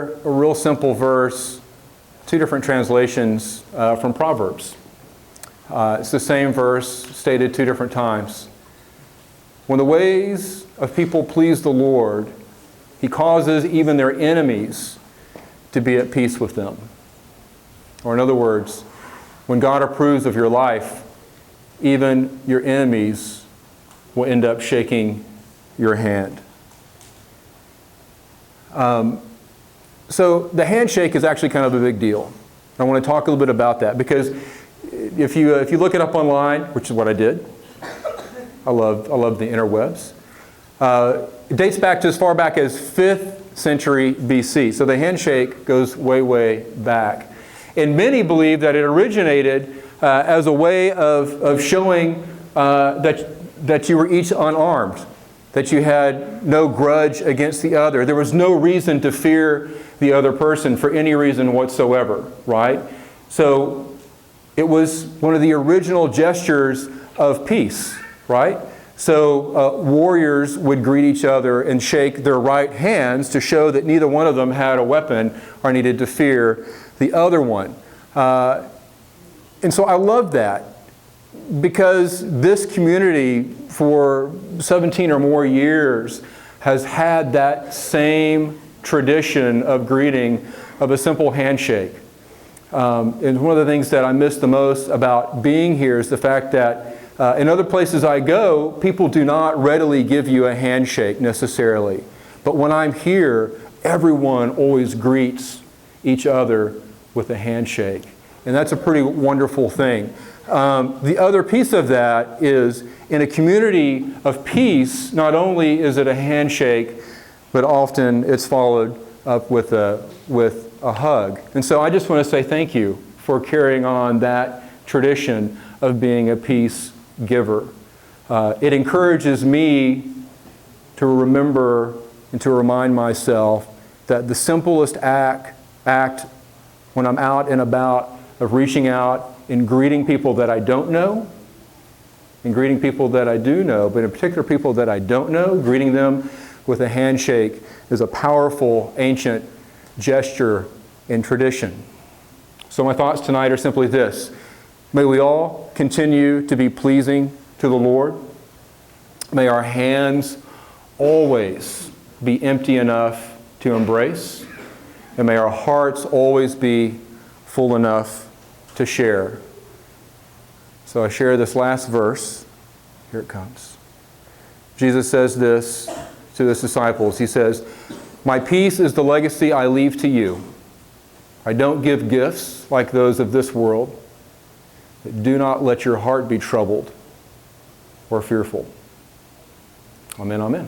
share a real simple verse, two different translations from Proverbs. It's the same verse stated two different times. When the ways of people please the Lord, He causes even their enemies to be at peace with them. Or in other words, when God approves of your life, even your enemies will end up shaking your hand. So the handshake is actually kind of a big deal. I want to talk a little bit about that because if you look it up online, which is what I did, I love the interwebs. It dates back to as far back as 5th century BC. So the handshake goes way, way back. And many believe that it originated as a way of showing that you were each unarmed, that you had no grudge against the other. There was no reason to fear the other person for any reason whatsoever, right? So it was one of the original gestures of peace, right? So warriors would greet each other and shake their right hands to show that neither one of them had a weapon or needed to fear the other one. And so I love that because this community for 17 or more years has had that same tradition of greeting of a simple handshake. And one of the things that I miss the most about being here is the fact that in other places I go, people do not readily give you a handshake necessarily. But when I'm here, everyone always greets each other with a handshake. And that's a pretty wonderful thing. The other piece of that is in a community of peace, not only is it a handshake, but often it's followed up with a hug. And so I just want to say thank you for carrying on that tradition of being a peace giver. It encourages me to remember and to remind myself that the simplest act when I'm out and about of reaching out and greeting people that I don't know and greeting people that I do know, but in particular people that I don't know, greeting them with a handshake is a powerful ancient gesture and tradition. So my thoughts tonight are simply this. May we all continue to be pleasing to the Lord. May our hands always be empty enough to embrace. And may our hearts always be full enough to share. So I share this last verse. Here it comes. Jesus says this to His disciples. He says, "My peace is the legacy I leave to you. I don't give gifts like those of this world. Do not let your heart be troubled or fearful." Amen, amen.